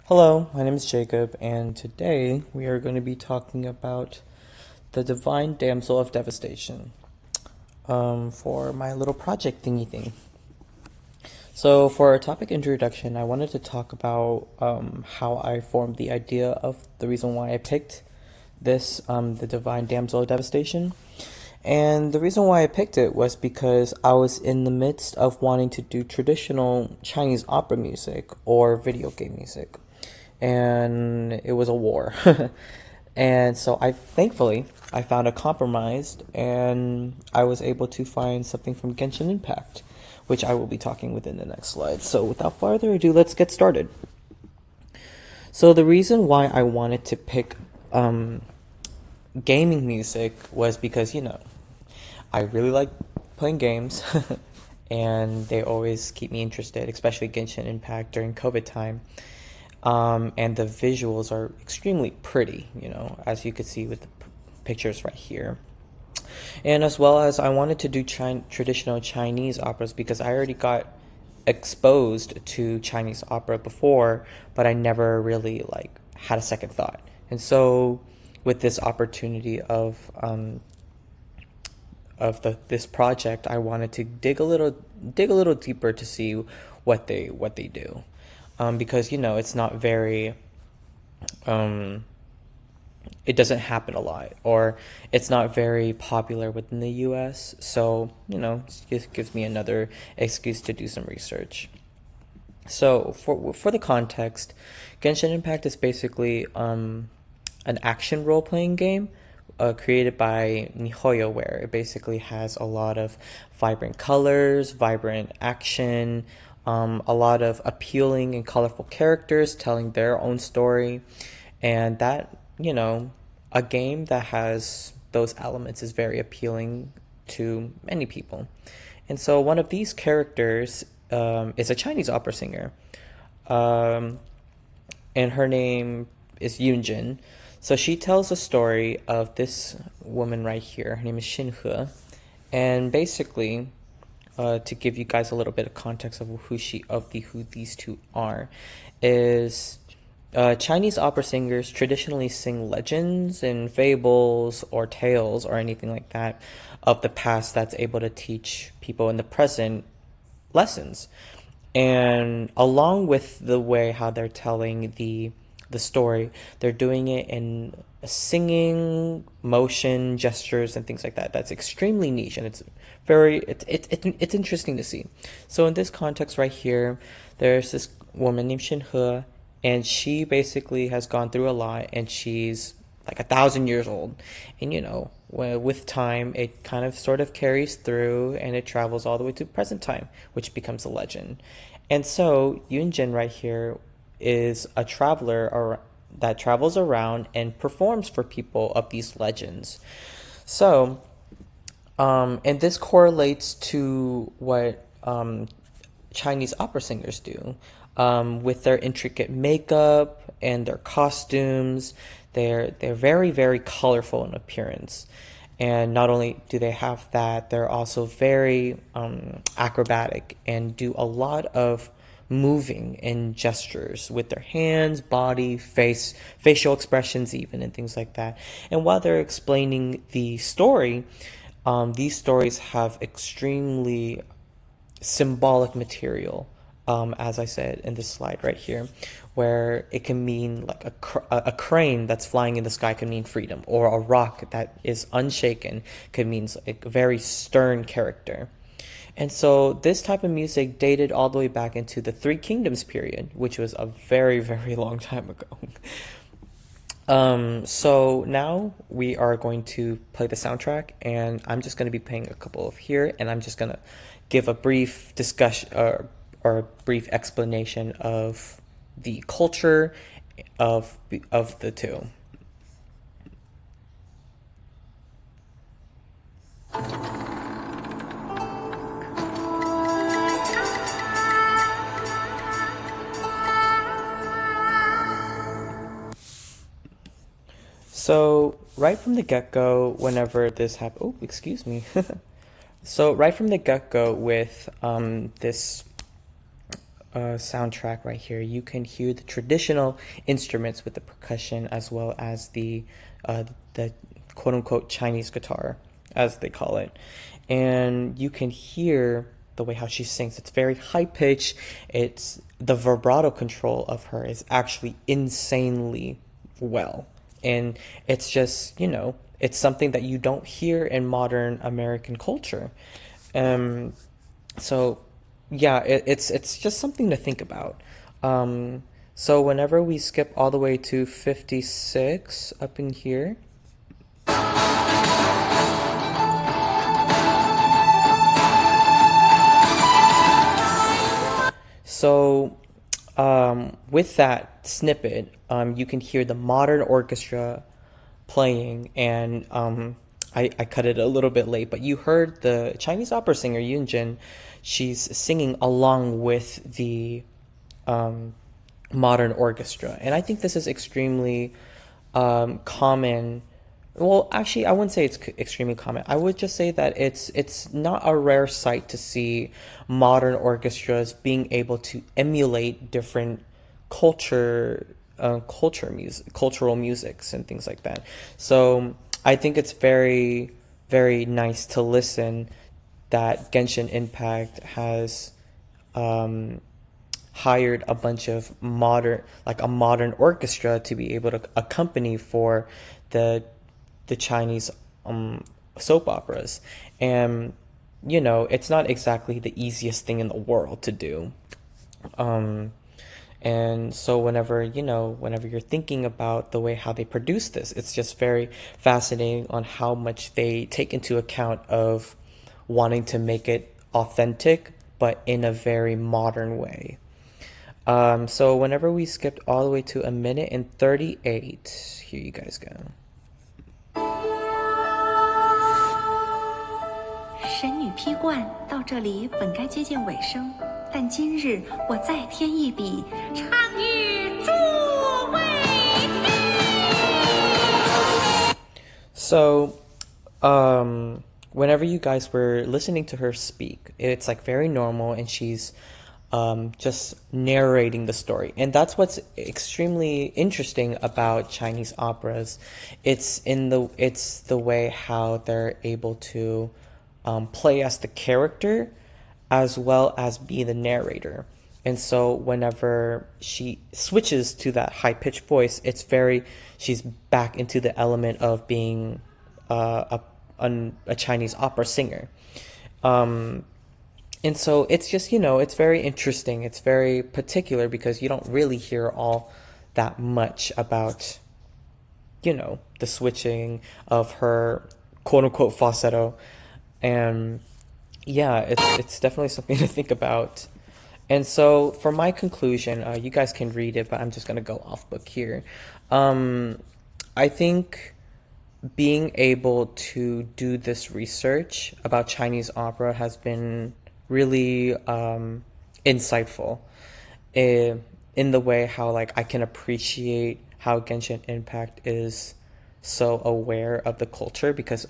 Hello, my name is Jacob, and today we are going to be talking about the Divine Damsel of Devastation for my little project thingy thing. So, for our topic introduction, I wanted to talk about how I formed the idea of the reason why I picked this, the Divine Damsel of Devastation. And the reason why I picked it was because I was in the midst of wanting to do traditional Chinese opera music or video game music. And it was a war. And so I found a compromise and I was able to find something from Genshin Impact, which I will be talking within the next slide. So without further ado, let's get started. So the reason why I wanted to pick gaming music was because, I really like playing games, and they always keep me interested, especially Genshin Impact during COVID time. And the visuals are extremely pretty, as you could see with the pictures right here. And as well as I wanted to do traditional Chinese operas because I already got exposed to Chinese opera before, but I never really had a second thought. And so with this opportunity of this project, I wanted to dig a little deeper to see what they do, because it's not very it doesn't happen a lot, or it's not very popular within the U.S. So it just gives me another excuse to do some research. So for the context, Genshin Impact is basically an action role playing game created by MiHoYoWare. It basically has a lot of vibrant colors, vibrant action, a lot of appealing and colorful characters telling their own story, and that a game that has those elements is very appealing to many people. And so one of these characters is a Chinese opera singer, um, and her name is Yunjin. So she tells the story of this woman right here. Her name is Xinhe, and basically, to give you guys a little bit of context of who these two are, is Chinese opera singers traditionally sing legends and fables or tales or anything like that of the past that's able to teach people in the present lessons. And along with the way how they're telling the story, they're doing it in singing, motion, gestures, and things like that. That's extremely niche, and it's interesting to see. So in this context right here, there's this woman named Xinhe, and she basically has gone through a lot, and she's like 1,000 years old. And with time, it kind of sort of carries through, and it travels all the way to present time, which becomes a legend. And so Yunjin right here is a that travels around and performs for people of these legends. So, and this correlates to what Chinese opera singers do, with their intricate makeup and their costumes. They're very, very colorful in appearance. And not only do they have that, they're also very acrobatic and do a lot of moving and gestures with their hands, body, facial expressions, even, and things like that. And while they're explaining the story, these stories have extremely symbolic material, as I said in this slide right here, where it can mean like a crane that's flying in the sky can mean freedom, or a rock that is unshaken could mean a very stern character. And so this type of music dated all the way back into the Three Kingdoms period, which was a very, very long time ago. So now we are going to play the soundtrack, and I'm just going to be playing a couple of here, and I'm just going to give a brief discussion or a brief explanation of the culture of the two. So right from the get-go, whenever this happened, oh, excuse me. So right from the get-go with this soundtrack right here, you can hear the traditional instruments with the percussion as well as the quote unquote Chinese guitar, as they call it. And you can hear the way how she sings. It's very high pitched. It's the vibrato control of her is actually insanely well. And it's just, it's something that you don't hear in modern American culture. Um, so yeah, it's just something to think about. So whenever we skip all the way to 56 up in here, so with that snippet, you can hear the modern orchestra playing, and I cut it a little bit late, but you heard the Chinese opera singer Yun Jin. She's singing along with the um, modern orchestra, and I think this is extremely common. Well, actually, I wouldn't say it's extremely common. I would just say that it's not a rare sight to see modern orchestras being able to emulate different culture, cultural musics and things like that. So I think it's very, very nice to listen that Genshin Impact has um, hired a bunch of like a modern orchestra to be able to accompany for the the Chinese soap operas. And it's not exactly the easiest thing in the world to do. Um, and so whenever you're thinking about the way how they produce this, it's just very fascinating on how much they take into account of wanting to make it authentic, but in a very modern way. So whenever we skipped all the way to 1 minute and 38, here you guys go. 神女劈冠到这里本该接近尾声，但今日我再添一笔，唱与诸位听。 So, whenever you guys were listening to her speak, it's like very normal, and she's just narrating the story. And that's what's extremely interesting about Chinese operas. It's the way how they're able to play as the character as well as be the narrator. And so whenever she switches to that high pitched voice, she's back into the element of being a Chinese opera singer. And so it's just, it's very interesting. It's very particular because you don't really hear all that much about, the switching of her quote unquote falsetto. And yeah, it's definitely something to think about. And so for my conclusion, you guys can read it, but I'm just going to go off book here. I think being able to do this research about Chinese opera has been really insightful in the way how like I can appreciate how Genshin Impact is so aware of the culture because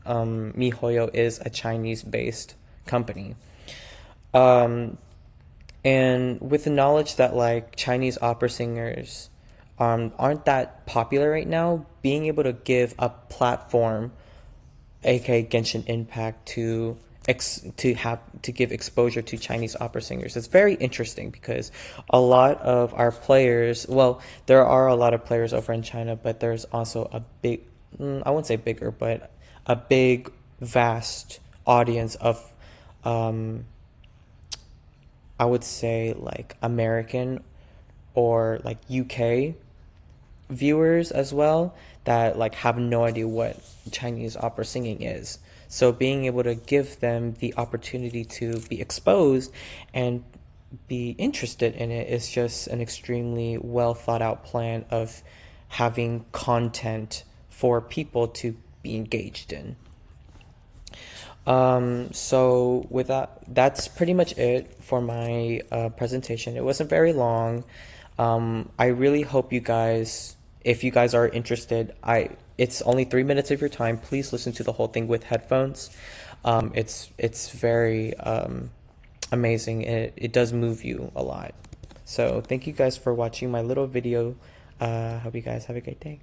MiHoYo is a Chinese-based company. And with the knowledge that like Chinese opera singers aren't that popular right now, being able to give a platform, aka Genshin Impact, to give exposure to Chinese opera singers. It's very interesting because a lot of our players, well, there are a lot of players over in China, but there's also a big, I wouldn't say bigger, but a big, vast audience of, I would say like American or like UK viewers as well that like have no idea what Chinese opera singing is. So being able to give them the opportunity to be exposed and be interested in it is just an extremely well thought out plan of having content for people to be engaged in. So with that, that's pretty much it for my presentation. It wasn't very long. I really hope you guys, if you guys are interested, it's only 3 minutes of your time. Please listen to the whole thing with headphones. It's very amazing. It does move you a lot. So thank you guys for watching my little video. Hope you guys have a great day.